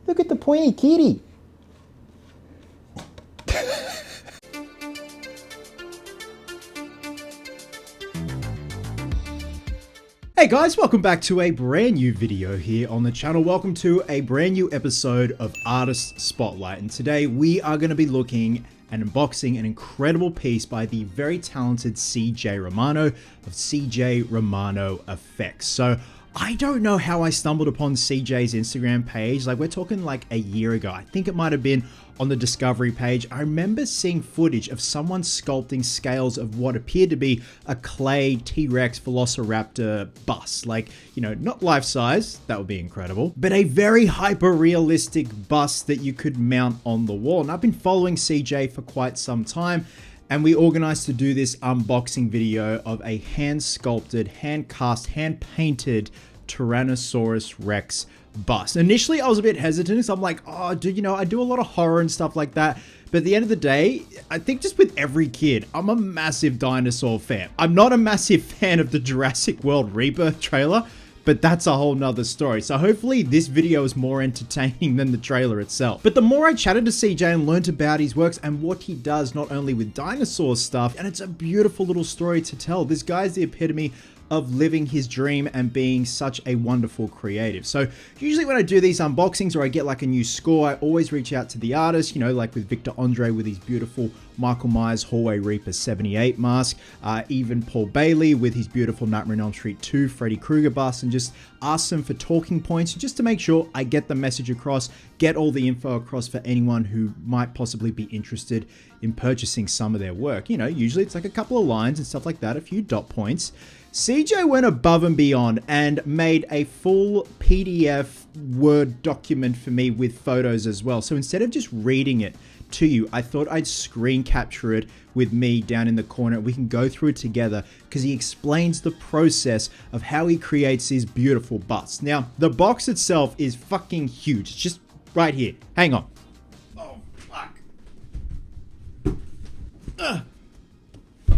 Look at the pointy kitty. Hey guys, welcome back to a brand new video here on the channel. Welcome to a brand new episode of Artist Spotlight. And today we are going to be looking and unboxing an incredible piece by the very talented CJ Romano of CJ Romano Effects. So I don't know how I stumbled upon CJ's Instagram page. Like, we're talking like a year ago. I think it might have been on the discovery page. I remember seeing footage of someone sculpting scales of what appeared to be a clay T-Rex Velociraptor bust. Like, you know, not life size, that would be incredible, but a very hyper realistic bust that you could mount on the wall. And I've been following CJ for quite some time, and we organized to do this unboxing video of a hand sculpted, hand cast, hand painted Tyrannosaurus Rex bust. Initially, I was a bit hesitant because I'm like, oh, dude, you know, I do a lot of horror and stuff like that. But at the end of the day, I think just with every kid, I'm a massive dinosaur fan. I'm not a massive fan of the Jurassic World Rebirth trailer, but that's a whole nother story. So hopefully this video is more entertaining than the trailer itself. But the more I chatted to CJ and learned about his works and what he does, not only with dinosaur stuff, and it's a beautiful little story to tell. This guy's the epitome of living his dream and being such a wonderful creative. So usually when I do these unboxings or I get like a new score, I always reach out to the artist, you know, like with Victor Andre with his beautiful Michael Myers Hallway Reaper 78 mask, even Paul Bailey with his beautiful Nightmare on Elm Street 2 Freddy Krueger bust, and just ask them for talking points just to make sure I get the message across, get all the info across for anyone who might possibly be interested in purchasing some of their work. You know, usually it's like a couple of lines and stuff like that, a few dot points. CJ went above and beyond and made a full PDF Word document for me with photos as well. So instead of just reading it to you, I thought I'd screen capture it with me down in the corner. We can go through it together because he explains the process of how he creates these beautiful busts. Now, the box itself is fucking huge. It's just right here. Hang on. Oh, fuck.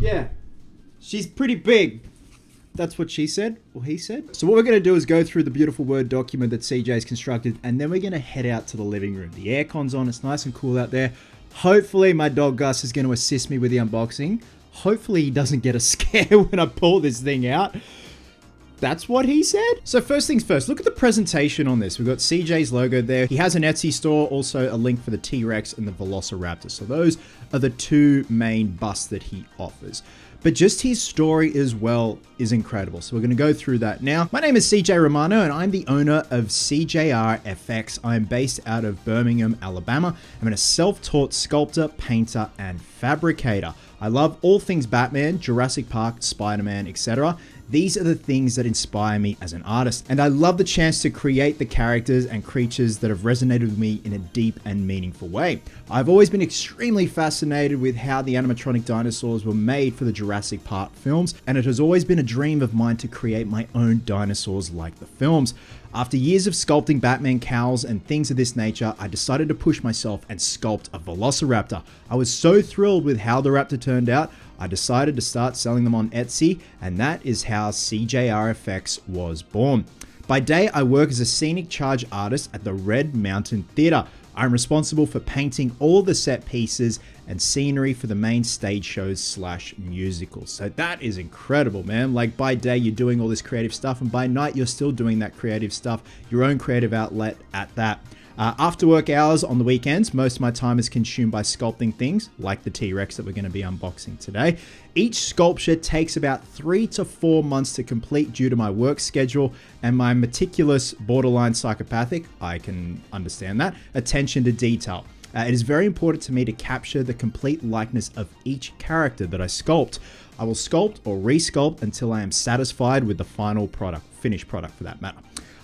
Yeah, she's pretty big. That's what she said, or he said. So what we're going to do is go through the beautiful Word document that CJ's constructed, and then we're going to head out to the living room. The aircon's on, it's nice and cool out there. Hopefully my dog Gus is going to assist me with the unboxing. Hopefully he doesn't get a scare when I pull this thing out. That's what he said. So first things first, look at the presentation on this. We've got CJ's logo there. He has an Etsy store, also a link for the T-Rex and the Velociraptor. So those are the two main busts that he offers. But just his story as well is incredible. So we're going to go through that now. My name is CJ Romano and I'm the owner of CJR FX. I'm based out of Birmingham, Alabama. I'm a self-taught sculptor, painter, and fabricator. I love all things Batman, Jurassic Park, Spider-Man, etc. These are the things that inspire me as an artist, and I love the chance to create the characters and creatures that have resonated with me in a deep and meaningful way. I've always been extremely fascinated with how the animatronic dinosaurs were made for the Jurassic Park films, and it has always been a dream of mine to create my own dinosaurs like the films. After years of sculpting Batman cowls and things of this nature, I decided to push myself and sculpt a Velociraptor. I was so thrilled with how the raptor turned out, I decided to start selling them on Etsy, and that is how CJR FX was born. By day, I work as a scenic charge artist at the Red Mountain Theatre. I'm responsible for painting all the set pieces and scenery for the main stage shows / musicals. So that is incredible, man. Like, by day, you're doing all this creative stuff, and by night, you're still doing that creative stuff, your own creative outlet at that. After work hours on the weekends, most of my time is consumed by sculpting things like the T-Rex that we're going to be unboxing today. Each sculpture takes about 3 to 4 months to complete due to my work schedule and my meticulous, borderline psychopathic, I can understand that, attention to detail. It is very important to me to capture the complete likeness of each character that I sculpt. I will sculpt or resculpt until I am satisfied with the final product, finished product for that matter.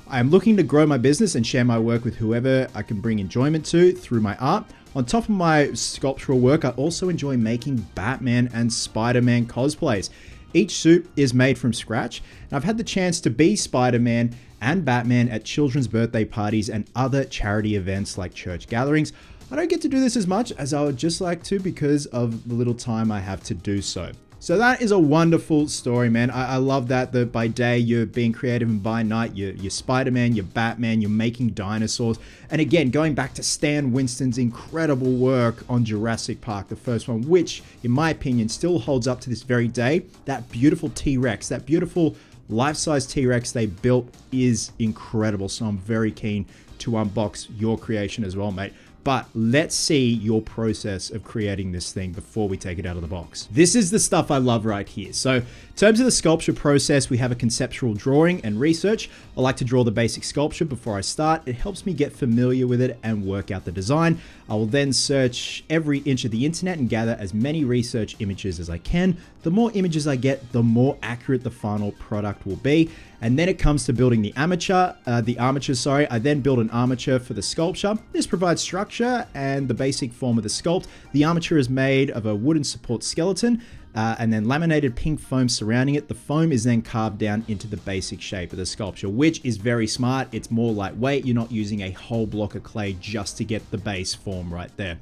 I am looking to grow my business and share my work with whoever I can bring enjoyment to through my art. On top of my sculptural work, I also enjoy making Batman and Spider-Man cosplays. Each suit is made from scratch, and I've had the chance to be Spider-Man and Batman at children's birthday parties and other charity events like church gatherings. I don't get to do this as much as I would just like to because of the little time I have to do so. So that is a wonderful story, man. I love that by day you're being creative and by night you're Spider-Man, you're Batman, you're making dinosaurs. And again, going back to Stan Winston's incredible work on Jurassic Park, the first one, which in my opinion still holds up to this very day. That beautiful T-Rex, that beautiful life-size T-Rex they built is incredible. So I'm very keen to unbox your creation as well, mate. But let's see your process of creating this thing before we take it out of the box. This is the stuff I love right here. So in terms of the sculpture process, we have a conceptual drawing and research. I like to draw the basic sculpture before I start. It helps me get familiar with it and work out the design. I will then search every inch of the internet and gather as many research images as I can. The more images I get, the more accurate the final product will be. And then it comes to building the armature. I then build an armature for the sculpture. This provides structure and the basic form of the sculpt. The armature is made of a wooden support skeleton and then laminated pink foam surrounding it. The foam is then carved down into the basic shape of the sculpture, which is very smart. It's more lightweight. You're not using a whole block of clay just to get the base form right there.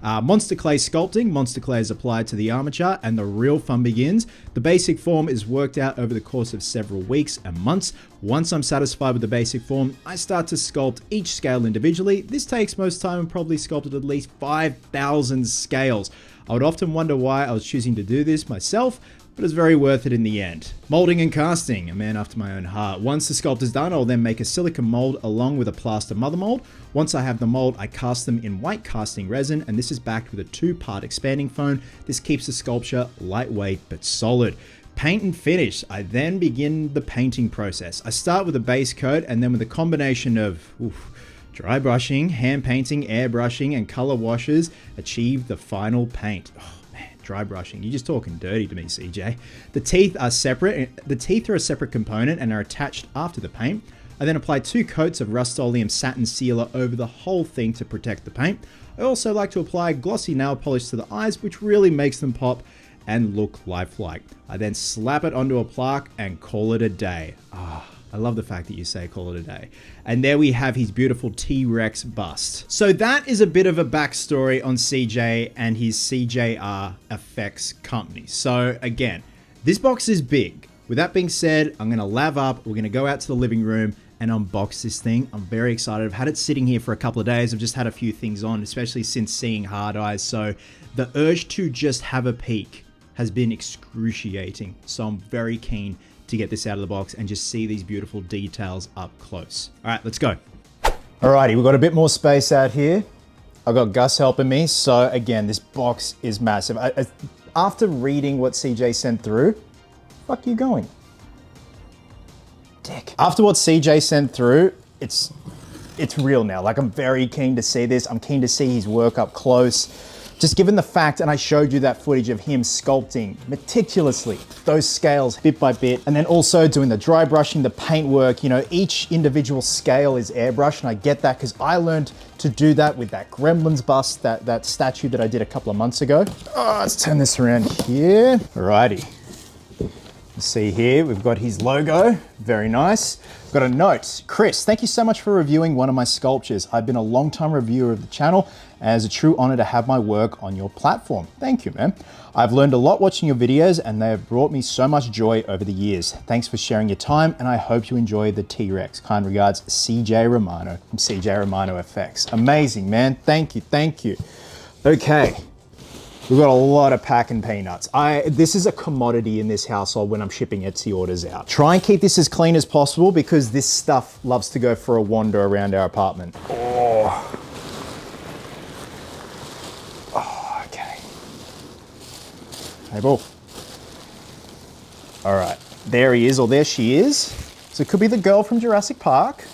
Monster clay sculpting. Monster clay is applied to the armature and the real fun begins. The basic form is worked out over the course of several weeks and months. Once I'm satisfied with the basic form, I start to sculpt each scale individually. This takes most time and probably sculpted at least 5,000 scales. I would often wonder why I was choosing to do this myself, but it's very worth it in the end. Molding and casting, a man after my own heart. Once the sculpt is done, I'll then make a silicone mold along with a plaster mother mold. Once I have the mold, I cast them in white casting resin, and this is backed with a 2-part expanding foam. This keeps the sculpture lightweight but solid. Paint and finish. I then begin the painting process. I start with a base coat and then with a combination of dry brushing, hand painting, airbrushing, and color washes, achieve the final paint. Dry brushing. You're just talking dirty to me, CJ. The teeth are separate. The teeth are a separate component and are attached after the paint. I then apply 2 coats of Rust-Oleum satin sealer over the whole thing to protect the paint. I also like to apply glossy nail polish to the eyes, which really makes them pop and look lifelike. I then slap it onto a plaque and call it a day. I love the fact that you say call it a day. And there we have his beautiful T-Rex bust. So that is a bit of a backstory on CJ and his CJR Effects company. So again, this box is big. With that being said, I'm gonna lav up. We're gonna go out to the living room and unbox this thing. I'm very excited. I've had it sitting here for a couple of days. I've just had a few things on, especially since seeing Hard Eyes. So the urge to just have a peek has been excruciating. So I'm very keen to get this out of the box and just see these beautiful details up close. All right, let's go. Alrighty, we've got a bit more space out here. I've got Gus helping me. So again, this box is massive. After reading what CJ sent through, fuck you going? Dick. After what CJ sent through, it's real now. Like, I'm very keen to see this. I'm keen to see his work up close. Just given the fact, and I showed you that footage of him sculpting meticulously those scales bit by bit, and then also doing the dry brushing, the paint work, you know, each individual scale is airbrushed, and I get that because I learned to do that with that Gremlins bust, that statue that I did a couple of months ago. Oh, let's turn this around here. Alrighty. See here, we've got his logo, very nice. We've got a note. Chris, thank you so much for reviewing one of my sculptures. I've been a long-time reviewer of the channel, and it's a true honor to have my work on your platform. Thank you, man. I've learned a lot watching your videos, and they have brought me so much joy over the years. Thanks for sharing your time, and I hope you enjoy the T-Rex. Kind regards, CJ Romano from CJ Romano FX. Amazing, man. Thank you, thank you. Okay. We've got a lot of packing peanuts. This is a commodity in this household when I'm shipping Etsy orders out. Try and keep this as clean as possible because this stuff loves to go for a wander around our apartment. Oh, okay. Hey, Bull. All right, there he is, or there she is. So it could be the girl from Jurassic Park,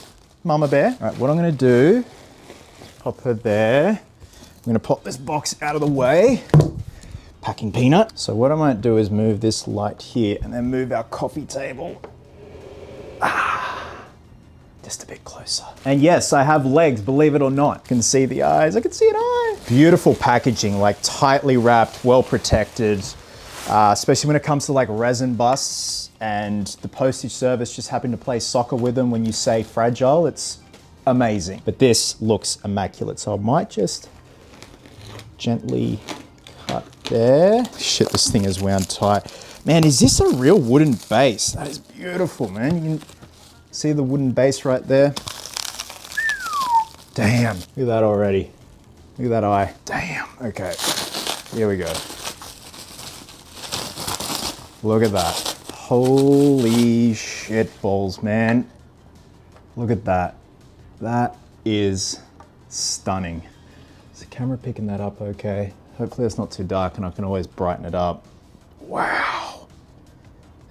Mama Bear. All right, what I'm gonna do, pop her there. I'm gonna pop this box out of the way. Packing peanut. So what I might do is move this light here and then move our coffee table. Just a bit closer. And yes, I have legs, believe it or not. I can see the eyes, I can see an eye. Beautiful packaging, like tightly wrapped, well protected, especially when it comes to like resin busts, and the postage service just happened to play soccer with them when you say fragile. It's amazing. But this looks immaculate. So I might just gently cut there. Shit, this thing is wound tight. Man, is this a real wooden base? That is beautiful, man. You can see the wooden base right there. Damn, look at that already. Look at that eye. Damn, okay. Here we go. Look at that. Holy shit balls, man. Look at that. That is stunning. Is the camera picking that up okay? Hopefully it's not too dark and I can always brighten it up. Wow.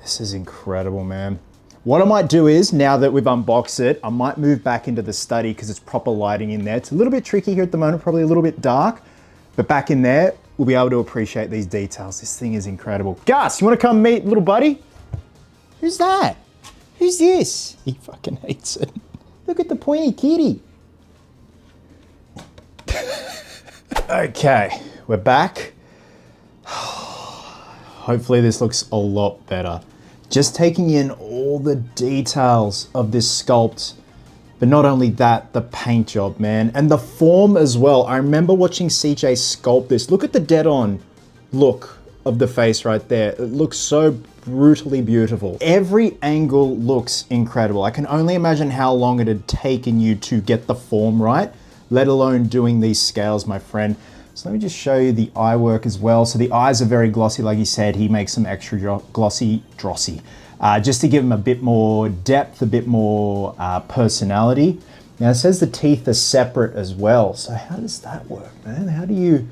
This is incredible, man. What I might do is, now that we've unboxed it, I might move back into the study because it's proper lighting in there. It's a little bit tricky here at the moment, probably a little bit dark, but back in there, we'll be able to appreciate these details. This thing is incredible. Gus, you want to come meet little buddy? Who's that? Who's this? He fucking hates it. Look at the pointy kitty. Okay, we're back. Hopefully this looks a lot better. Just taking in all the details of this sculpt, but not only that, the paint job, man, and the form as well. I remember watching CJ sculpt this. Look at the dead-on look of the face right there. It looks so brutally beautiful. Every angle looks incredible. I can only imagine how long it had taken you to get the form right, let alone doing these scales, my friend. So let me just show you the eye work as well. So the eyes are very glossy, like he said. He makes them extra glossy, just to give them a bit more depth, a bit more personality. Now it says the teeth are separate as well. So how does that work, man? How do you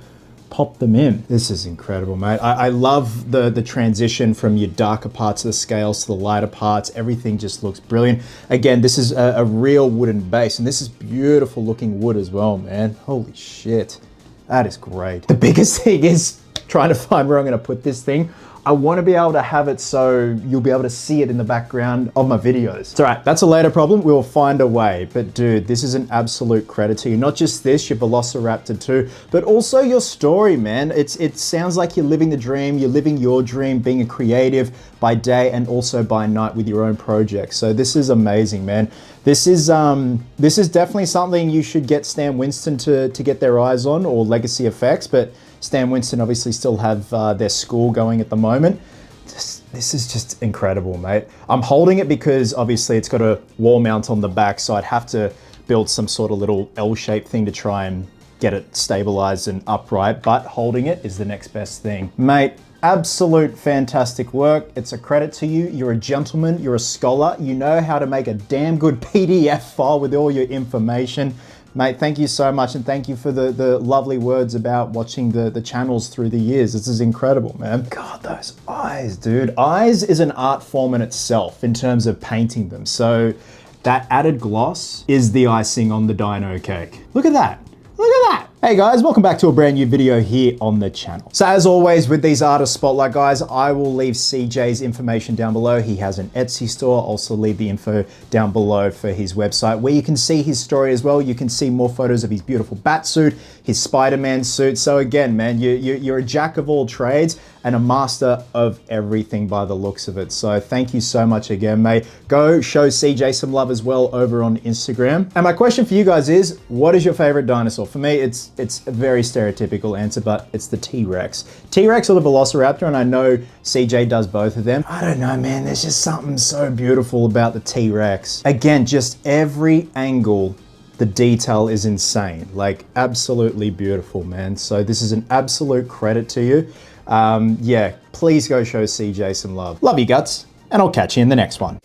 pop them in? This is incredible, mate. I love the transition from your darker parts of the scales to the lighter parts. Everything just looks brilliant. Again, this is a real wooden base, and this is beautiful looking wood as well, man. Holy shit. That is great. The biggest thing is trying to find where I'm gonna put this thing. I wanna be able to have it so you'll be able to see it in the background of my videos. It's all right, that's a later problem. We'll find a way. But dude, this is an absolute credit to you. Not just this, your Velociraptor too, but also your story, man. It sounds like you're living the dream, you're living your dream, being a creative by day and also by night with your own projects. So this is amazing, man. This is definitely something you should get Stan Winston to get their eyes on, or Legacy Effects, but Stan Winston obviously still have their school going at the moment. This is just incredible, mate. I'm holding it because obviously it's got a wall mount on the back, so I'd have to build some sort of little L-shaped thing to try and get it stabilized and upright, but holding it is the next best thing. Mate, absolute fantastic work. It's a credit to you. You're a gentleman, you're a scholar. You know how to make a damn good PDF file with all your information. Mate, thank you so much, and thank you for the lovely words about watching the channels through the years. This is incredible, man. God, those eyes, dude. Eyes is an art form in itself in terms of painting them. So that added gloss is the icing on the dino cake. Look at that. Look at that. Hey guys, welcome back to a brand new video here on the channel. So as always with these artist spotlight guys, I will leave CJ's information down below. He has an Etsy store. I'll also leave the info down below for his website where you can see his story as well. You can see more photos of his beautiful bat suit, his Spider-Man suit. So again, man, you're a jack of all trades and a master of everything by the looks of it. So thank you so much again, mate. Go show CJ some love as well over on Instagram. And my question for you guys is, what is your favorite dinosaur? For me, it's a very stereotypical answer, but it's the T-Rex. T-Rex or the Velociraptor, and I know CJ does both of them. I don't know, man, there's just something so beautiful about the T-Rex. Again, just every angle, the detail is insane. Like, absolutely beautiful, man. So this is an absolute credit to you. Yeah, please go show CJ some love. Love you guts, and I'll catch you in the next one.